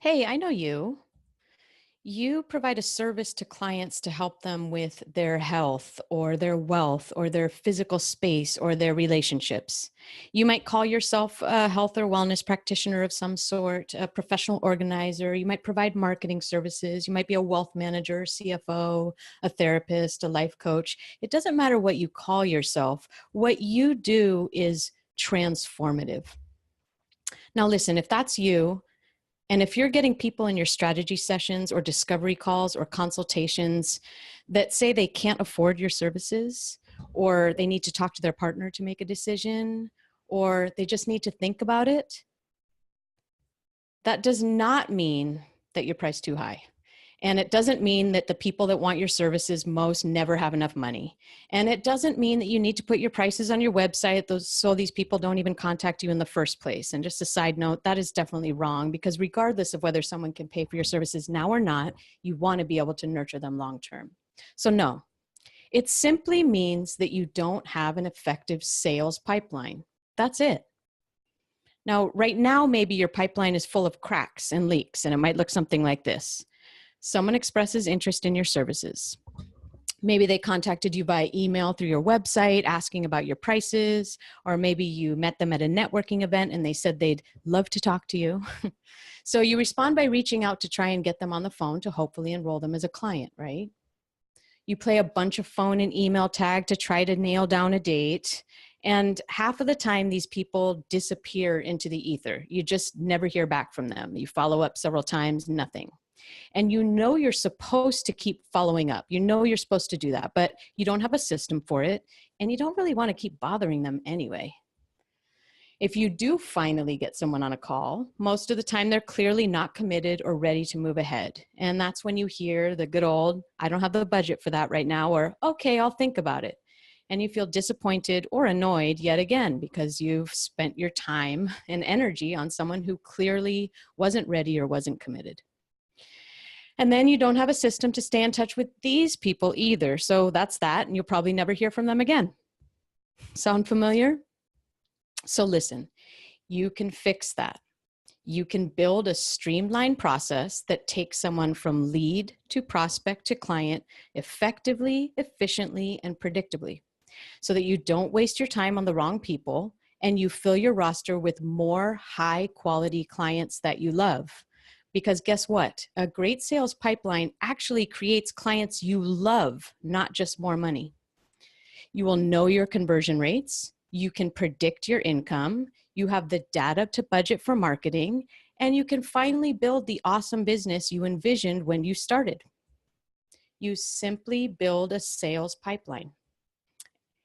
Hey, I know you. You provide a service to clients to help them with their health or their wealth or their physical space or their relationships. You might call yourself a health or wellness practitioner of some sort, a professional organizer. You might provide marketing services. You might be a wealth manager, CFO, a therapist, a life coach. It doesn't matter what you call yourself. What you do is transformative. Now, listen, if that's you, and if you're getting people in your strategy sessions or discovery calls or consultations that say they can't afford your services, or they need to talk to their partner to make a decision, or they just need to think about it, that does not mean that you're priced too high. And it doesn't mean that the people that want your services most never have enough money. And it doesn't mean that you need to put your prices on your website so these people don't even contact you in the first place. And just a side note, that is definitely wrong, because regardless of whether someone can pay for your services now or not, you want to be able to nurture them long term. So no, it simply means that you don't have an effective sales pipeline. That's it. Now, right now, maybe your pipeline is full of cracks and leaks, and it might look something like this. Someone expresses interest in your services. Maybe they contacted you by email through your website asking about your prices, or maybe you met them at a networking event and they said they'd love to talk to you. So you respond by reaching out to try and get them on the phone to hopefully enroll them as a client, right? You play a bunch of phone and email tag to try to nail down a date. And half of the time, these people disappear into the ether. You just never hear back from them. You follow up several times, nothing. And you know you're supposed to keep following up. You know you're supposed to do that, but you don't have a system for it, and you don't really want to keep bothering them anyway. If you do finally get someone on a call, most of the time they're clearly not committed or ready to move ahead. And that's when you hear the good old, "I don't have the budget for that right now," or "Okay, I'll think about it." And you feel disappointed or annoyed yet again because you've spent your time and energy on someone who clearly wasn't ready or wasn't committed. And then you don't have a system to stay in touch with these people either. So that's that, and you'll probably never hear from them again. Sound familiar? So listen, you can fix that. You can build a streamlined process that takes someone from lead to prospect to client effectively, efficiently, and predictably, so that you don't waste your time on the wrong people and you fill your roster with more high quality clients that you love. Because guess what? A great sales pipeline actually creates clients you love, not just more money. You will know your conversion rates. You can predict your income. You have the data to budget for marketing, and you can finally build the awesome business you envisioned when you started. You simply build a sales pipeline.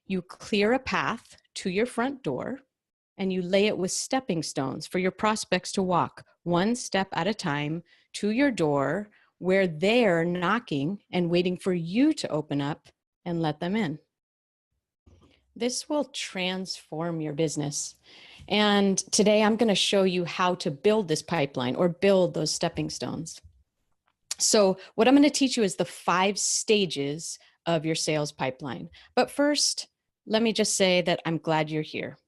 You clear a path to your front door, and you lay it with stepping stones for your prospects to walk one step at a time to your door, where they're knocking and waiting for you to open up and let them in. This will transform your business. And today I'm going to show you how to build this pipeline or build those stepping stones. So what I'm going to teach you is the 5 stages of your sales pipeline. But first, let me just say that I'm glad you're here.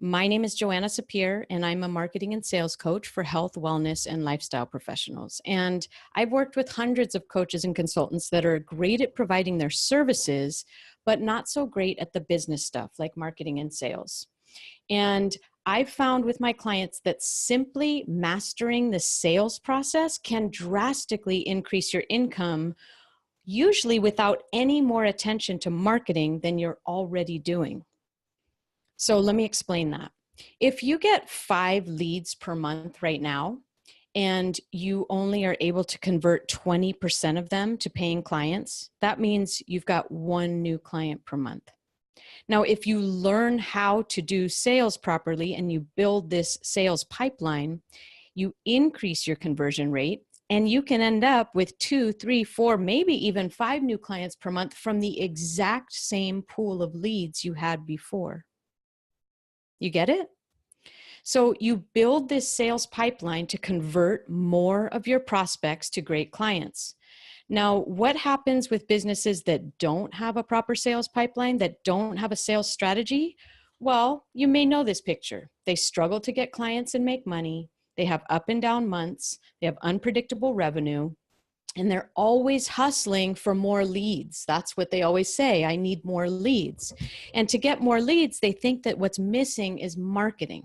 My name is Joanna Sapir, and I'm a marketing and sales coach for health, wellness, and lifestyle professionals. And I've worked with hundreds of coaches and consultants that are great at providing their services, but not so great at the business stuff like marketing and sales. And I've found with my clients that simply mastering the sales process can drastically increase your income, usually without any more attention to marketing than you're already doing. So let me explain that. If you get 5 leads per month right now, and you only are able to convert 20% of them to paying clients, that means you've got 1 new client per month. Now, if you learn how to do sales properly and you build this sales pipeline, you increase your conversion rate, and you can end up with 2, 3, 4, maybe even 5 new clients per month from the exact same pool of leads you had before. You get it? So you build this sales pipeline to convert more of your prospects to great clients. Now, what happens with businesses that don't have a proper sales pipeline, that don't have a sales strategy? Well, you may know this picture. They struggle to get clients and make money. They have up and down months. They have unpredictable revenue. And they're always hustling for more leads. That's what they always say. I need more leads. And to get more leads, they think that what's missing is marketing.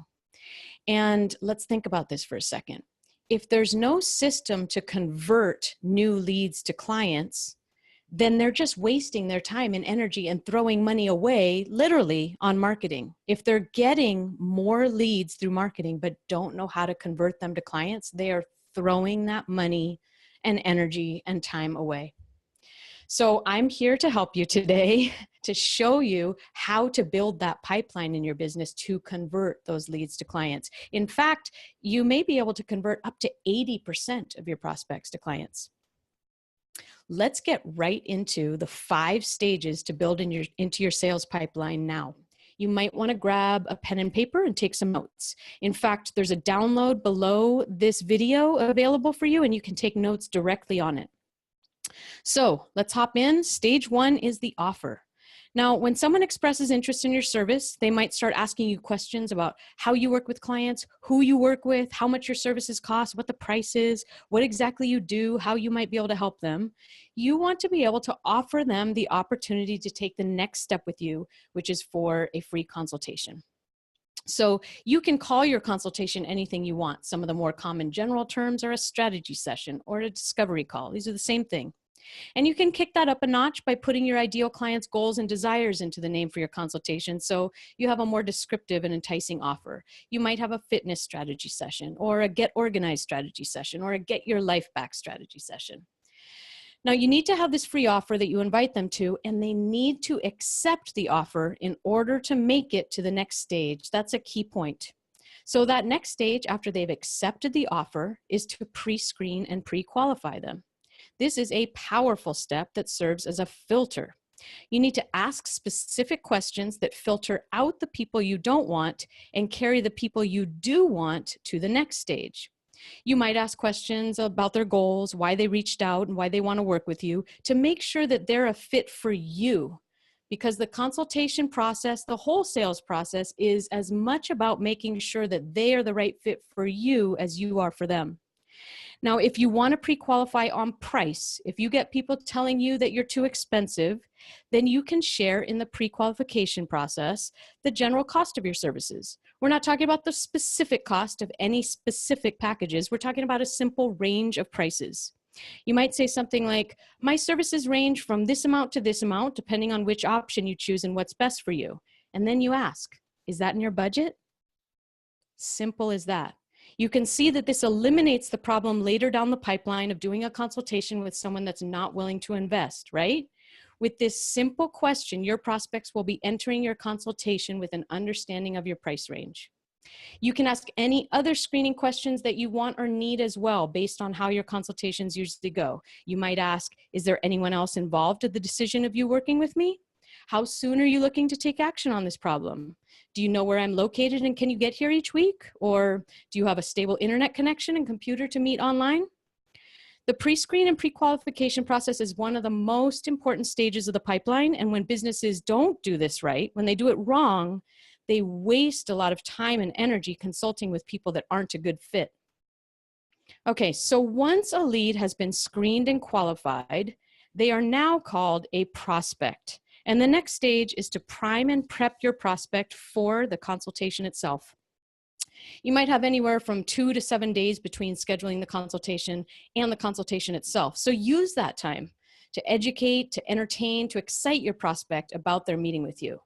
And let's think about this for a second. If there's no system to convert new leads to clients, then they're just wasting their time and energy and throwing money away, literally, on marketing. If they're getting more leads through marketing but don't know how to convert them to clients, they are throwing that money and energy and time away. So I'm here to help you today to show you how to build that pipeline in your business to convert those leads to clients. In fact, you may be able to convert up to 80% of your prospects to clients. Let's get right into the 5 stages to build into your sales pipeline now. You might want to grab a pen and paper and take some notes. In fact, there's a download below this video available for you, and you can take notes directly on it. So let's hop in. Stage 1 is the offer. Now, when someone expresses interest in your service, they might start asking you questions about how you work with clients, who you work with, how much your services cost, what the price is, what exactly you do, how you might be able to help them. You want to be able to offer them the opportunity to take the next step with you, which is for a free consultation. So you can call your consultation anything you want. Some of the more common general terms are a strategy session or a discovery call. These are the same thing. And you can kick that up a notch by putting your ideal client's goals and desires into the name for your consultation, so you have a more descriptive and enticing offer. You might have a fitness strategy session, or a get organized strategy session, or a get your life back strategy session. Now, you need to have this free offer that you invite them to, and they need to accept the offer in order to make it to the next stage. That's a key point. So that next stage, after they've accepted the offer, is to pre-screen and pre-qualify them. This is a powerful step that serves as a filter. You need to ask specific questions that filter out the people you don't want and carry the people you do want to the next stage. You might ask questions about their goals, why they reached out, and why they want to work with you to make sure that they're a fit for you. Because the consultation process, the whole sales process, is as much about making sure that they are the right fit for you as you are for them. Now, if you want to pre-qualify on price, if you get people telling you that you're too expensive, then you can share in the pre-qualification process the general cost of your services. We're not talking about the specific cost of any specific packages. We're talking about a simple range of prices. You might say something like, my services range from this amount to this amount, depending on which option you choose and what's best for you. And then you ask, is that in your budget? Simple as that. You can see that this eliminates the problem later down the pipeline of doing a consultation with someone that's not willing to invest, right? With this simple question, your prospects will be entering your consultation with an understanding of your price range. You can ask any other screening questions that you want or need as well, based on how your consultations usually go. You might ask, is there anyone else involved in the decision of you working with me? How soon are you looking to take action on this problem? Do you know where I'm located and can you get here each week? Or do you have a stable internet connection and computer to meet online? The pre-screen and pre-qualification process is one of the most important stages of the pipeline. And when businesses don't do this right, when they do it wrong, they waste a lot of time and energy consulting with people that aren't a good fit. Okay, so once a lead has been screened and qualified, they are now called a prospect. And the next stage is to prime and prep your prospect for the consultation itself. You might have anywhere from 2 to 7 days between scheduling the consultation and the consultation itself. So use that time to educate, to entertain, to excite your prospect about their meeting with you.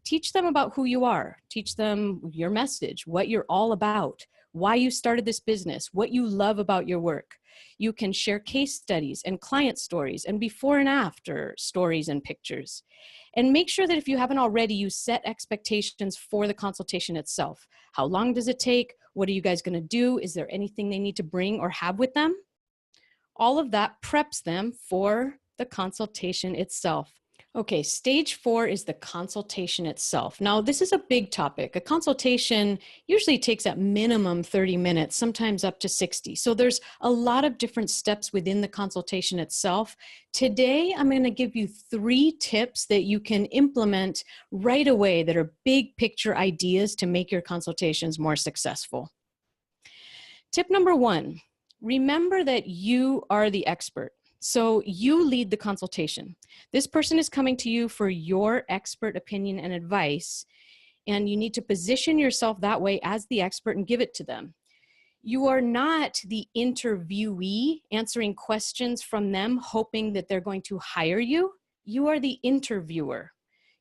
Teach them about who you are. Teach them your message, what you're all about, why you started this business, what you love about your work. You can share case studies and client stories and before and after stories and pictures. And make sure that if you haven't already, you set expectations for the consultation itself. How long does it take? What are you guys going to do? Is there anything they need to bring or have with them? All of that preps them for the consultation itself. Okay, stage 4 is the consultation itself. Now, this is a big topic. A consultation usually takes at minimum 30 minutes, sometimes up to 60. So there's a lot of different steps within the consultation itself. Today, I'm going to give you 3 tips that you can implement right away that are big picture ideas to make your consultations more successful. Tip number 1, remember that you are the expert. So you lead the consultation. This person is coming to you for your expert opinion and advice, and you need to position yourself that way as the expert and give it to them. You are not the interviewee answering questions from them, hoping that they're going to hire you. You are the interviewer.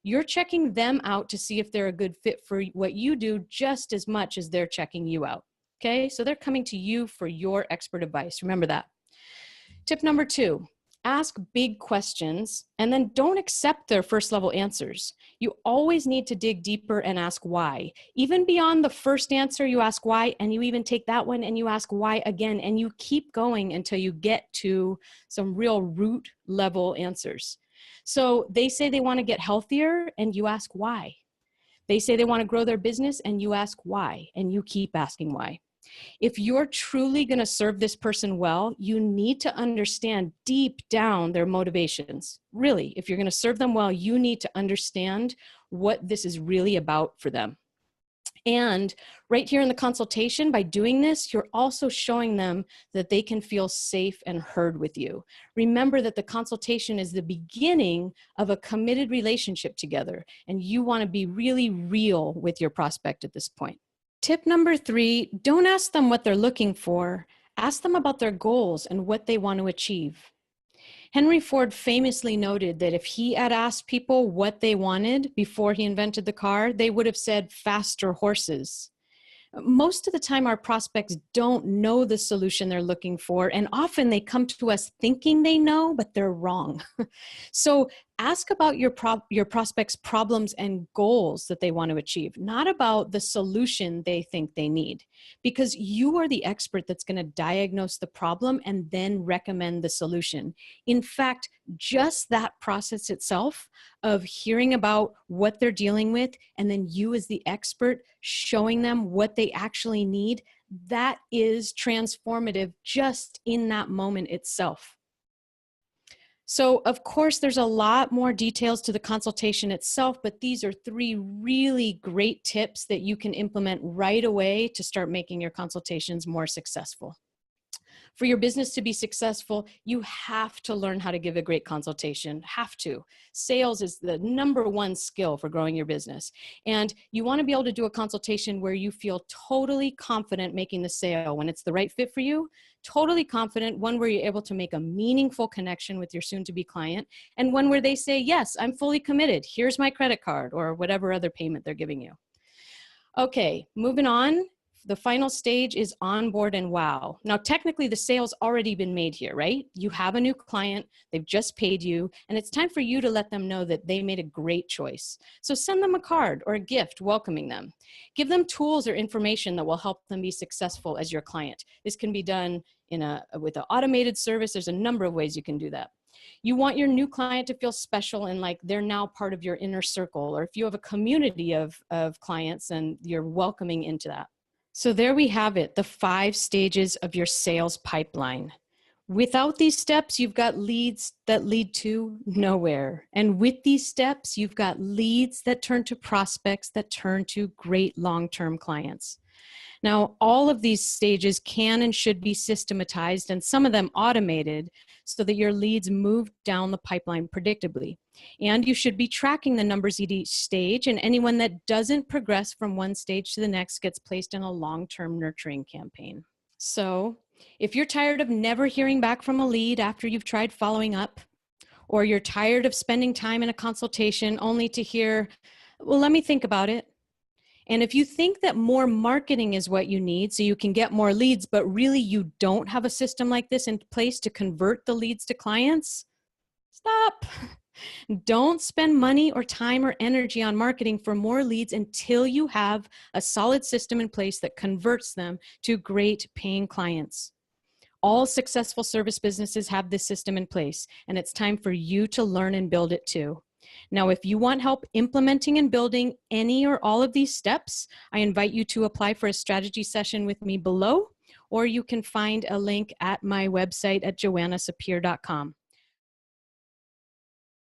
You're checking them out to see if they're a good fit for what you do just as much as they're checking you out. Okay, so they're coming to you for your expert advice. Remember that. Tip number 2, ask big questions and then don't accept their first level answers. You always need to dig deeper and ask why. Even beyond the first answer, you ask why, and you even take that one and you ask why again, and you keep going until you get to some real root level answers. So they say they want to get healthier and you ask why. They say they want to grow their business and you ask why, and you keep asking why. If you're truly going to serve this person well, you need to understand deep down their motivations. Really, if you're going to serve them well, you need to understand what this is really about for them. And right here in the consultation, by doing this, you're also showing them that they can feel safe and heard with you. Remember that the consultation is the beginning of a committed relationship together, and you want to be really real with your prospect at this point. Tip number 3, don't ask them what they're looking for. Ask them about their goals and what they want to achieve. Henry Ford famously noted that if he had asked people what they wanted before he invented the car, they would have said faster horses. Most of the time, our prospects don't know the solution they're looking for, and often they come to us thinking they know, but they're wrong. So ask about your prospects' problems and goals that they want to achieve, not about the solution they think they need, because you are the expert that's going to diagnose the problem and then recommend the solution. In fact, just that process itself of hearing about what they're dealing with and then you as the expert showing them what they actually need, that is transformative just in that moment itself. So of course, there's a lot more details to the consultation itself, but these are 3 really great tips that you can implement right away to start making your consultations more successful. For your business to be successful, you have to learn how to give a great consultation. Have to. Sales is the number 1 skill for growing your business. And you want to be able to do a consultation where you feel totally confident making the sale when it's the right fit for you, totally confident, one where you're able to make a meaningful connection with your soon-to-be client, and one where they say, yes, I'm fully committed. Here's my credit card or whatever other payment they're giving you. Okay, moving on. The final stage is onboard and wow. Now, technically the sale's already been made here, right? You have a new client, they've just paid you, and it's time for you to let them know that they made a great choice. So send them a card or a gift welcoming them. Give them tools or information that will help them be successful as your client. This can be done with an automated service. There's a number of ways you can do that. You want your new client to feel special and like they're now part of your inner circle, or if you have a community of clients and you're welcoming into that. So there we have it, the 5 stages of your sales pipeline. Without these steps, you've got leads that lead to nowhere. And with these steps, you've got leads that turn to prospects that turn to great long-term clients. Now, all of these stages can and should be systematized and some of them automated so that your leads move down the pipeline predictably. And you should be tracking the numbers at each stage, and anyone that doesn't progress from one stage to the next gets placed in a long-term nurturing campaign. So if you're tired of never hearing back from a lead after you've tried following up, or you're tired of spending time in a consultation only to hear, well, let me think about it. And if you think that more marketing is what you need so you can get more leads, but really you don't have a system like this in place to convert the leads to clients, stop. Don't spend money or time or energy on marketing for more leads until you have a solid system in place that converts them to great paying clients. All successful service businesses have this system in place, and it's time for you to learn and build it too. Now, if you want help implementing and building any or all of these steps, I invite you to apply for a strategy session with me below, or you can find a link at my website at joannasapir.com.